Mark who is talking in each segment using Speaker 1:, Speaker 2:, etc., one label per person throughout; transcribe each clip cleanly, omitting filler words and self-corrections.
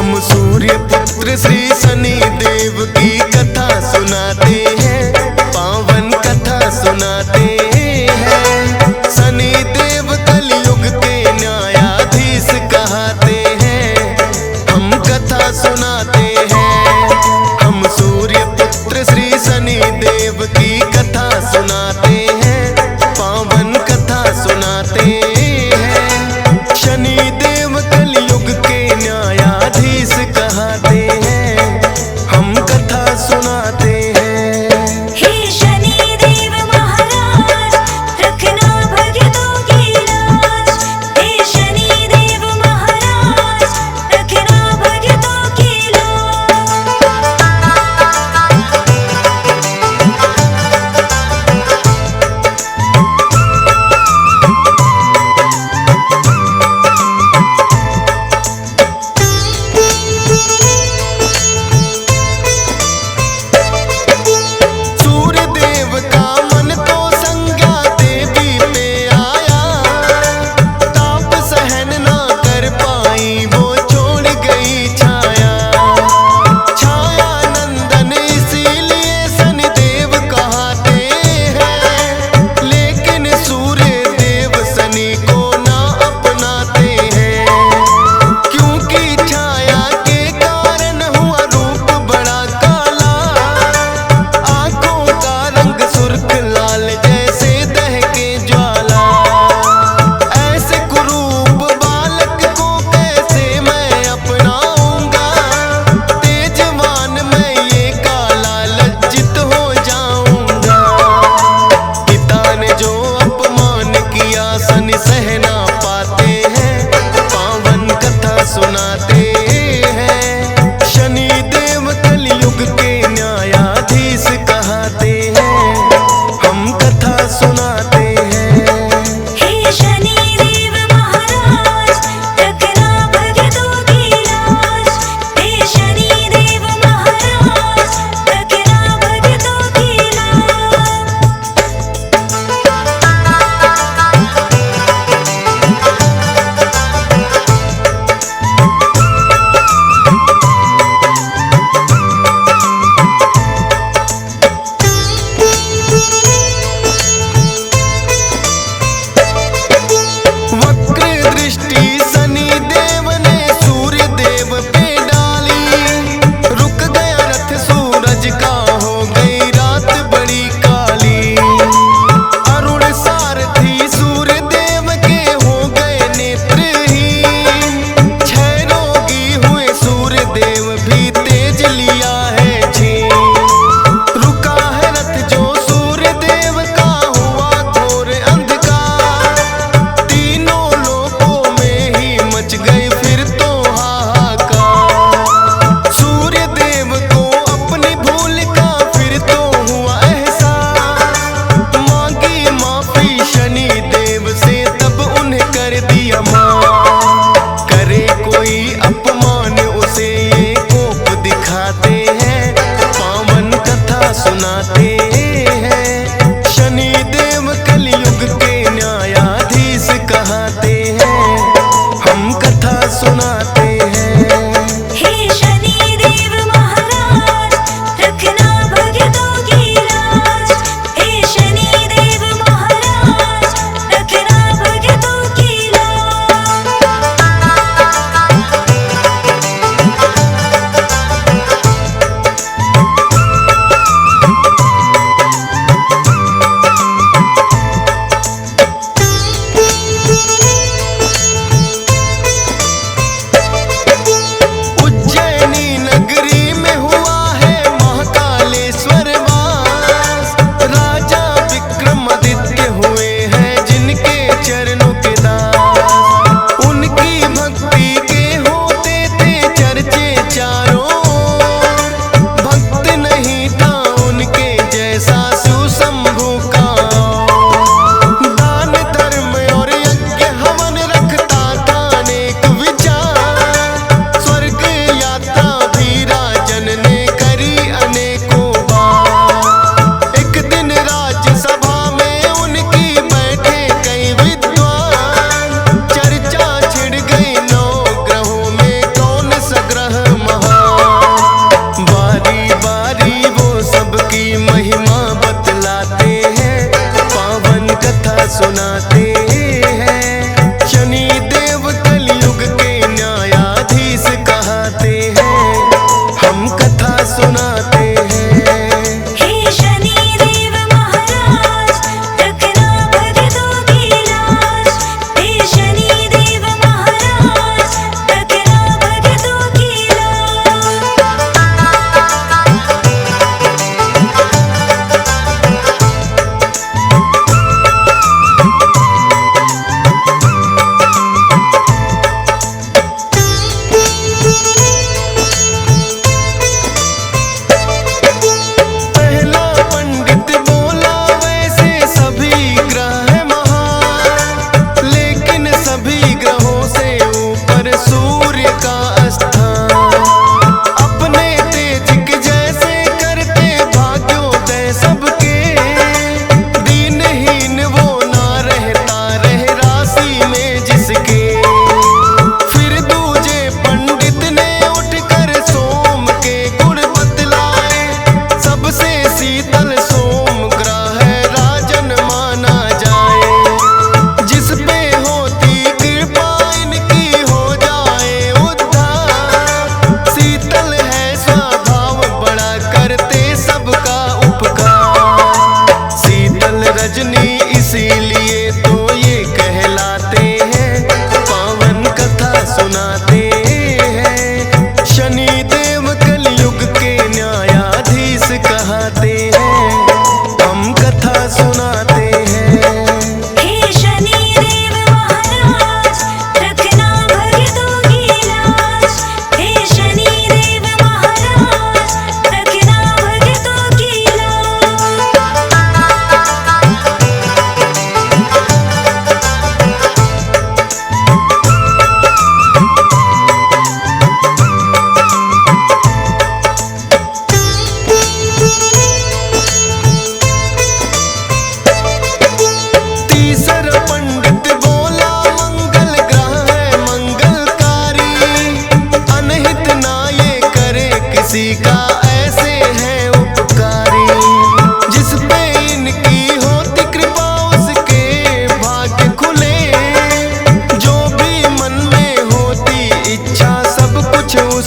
Speaker 1: हम सूर्य पुत्र श्री शनि देव की कथा सुनाते हैं, पावन कथा सुनाते हैं। शनि देव कलयुग के न्यायाधीश कहते हैं, हम कथा सुनाते हैं। हम सूर्य पुत्र श्री शनि देव की कथा सुनाते हैं, पावन कथा सुनाते हैं। शनि देव कलयुग के न्यायाधीश कहते हैं, हम कथा सुनाते हैं।
Speaker 2: हे शनि देव महाराज, रखना भक्तों की लाज। हे शनि देव महाराज, रखना भक्तों की लाज।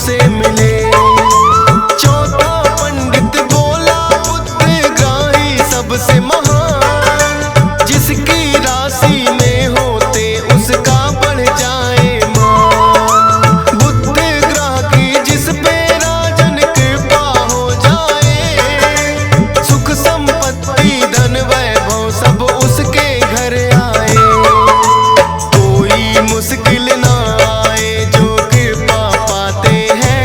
Speaker 1: से मिले। चौथा पंडित बोला बुद्धिग्राही सबसे महान, जिसकी राशि में होते उसका बढ़ जाए मान। बुद्धिग्रह की जिस पे राजन कृपा हो जाए, सुख संपत्ति धन वैभव सब उसके घर आए। कोई मुश्किल ना आए जो कृपा पाते हैं,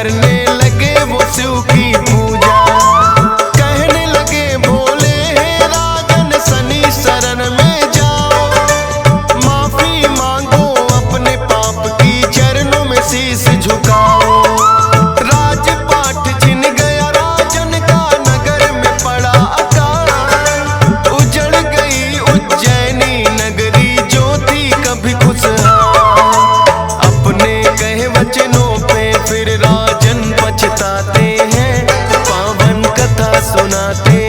Speaker 1: करने लगे वो शिव की पूजा। कहने लगे भोले हे राजन शनि शरण में जाओ, माफी मांगो अपने पाप की, चरणों में शीश झुकाओ। राजपाट छिन गया राजन का, नगर में पड़ा अकाल। उजड़ गई उज्जैनी नगरी जो थी कभी खुशहाल। अपने कहे वचनों पे फिर राजन पछताते हैं, पावन कथा सुनाते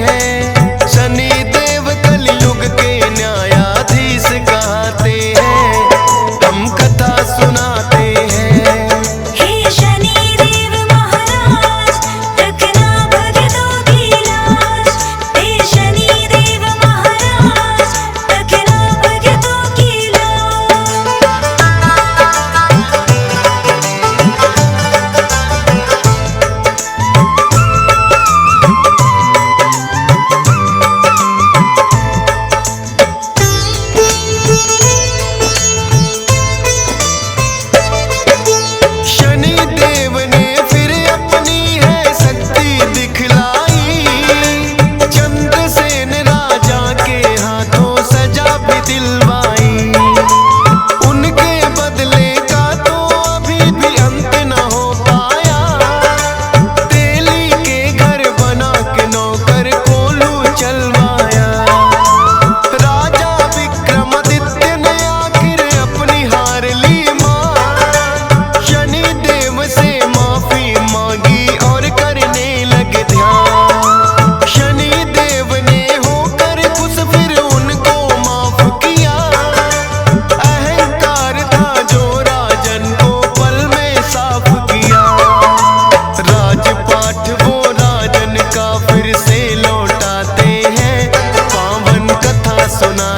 Speaker 1: हैं। शनि देव कलयुग के न्यायाधीश कहते हैं, हम कथा सुनाते हैं।
Speaker 2: हे शनि देव महाराज रखना भक्तों की लाज। हे शनि देव महाराज रखना भक्तों की लाज।
Speaker 1: शनि देव ने फिर अपनी है शक्ति दिखलाई, चंद्रसेन राजा के हाथों सजा भी दिलवाई। उनके बदले का तो अभी भी अंत न हो पाया, तेली के घर बना के नौकर कोल्हू चलवाया। राजा विक्रमादित्य ने आखिर अपनी हार ली मान, शनि देव से माफी मांगी और करने लगे ध्यान। शनि देव ने होकर खुश फिर उनको माफ किया, अहंकार था जो राजन को पल में साफ किया। राजपाट वो राजन का फिर से लौटाते हैं, पावन कथा सुना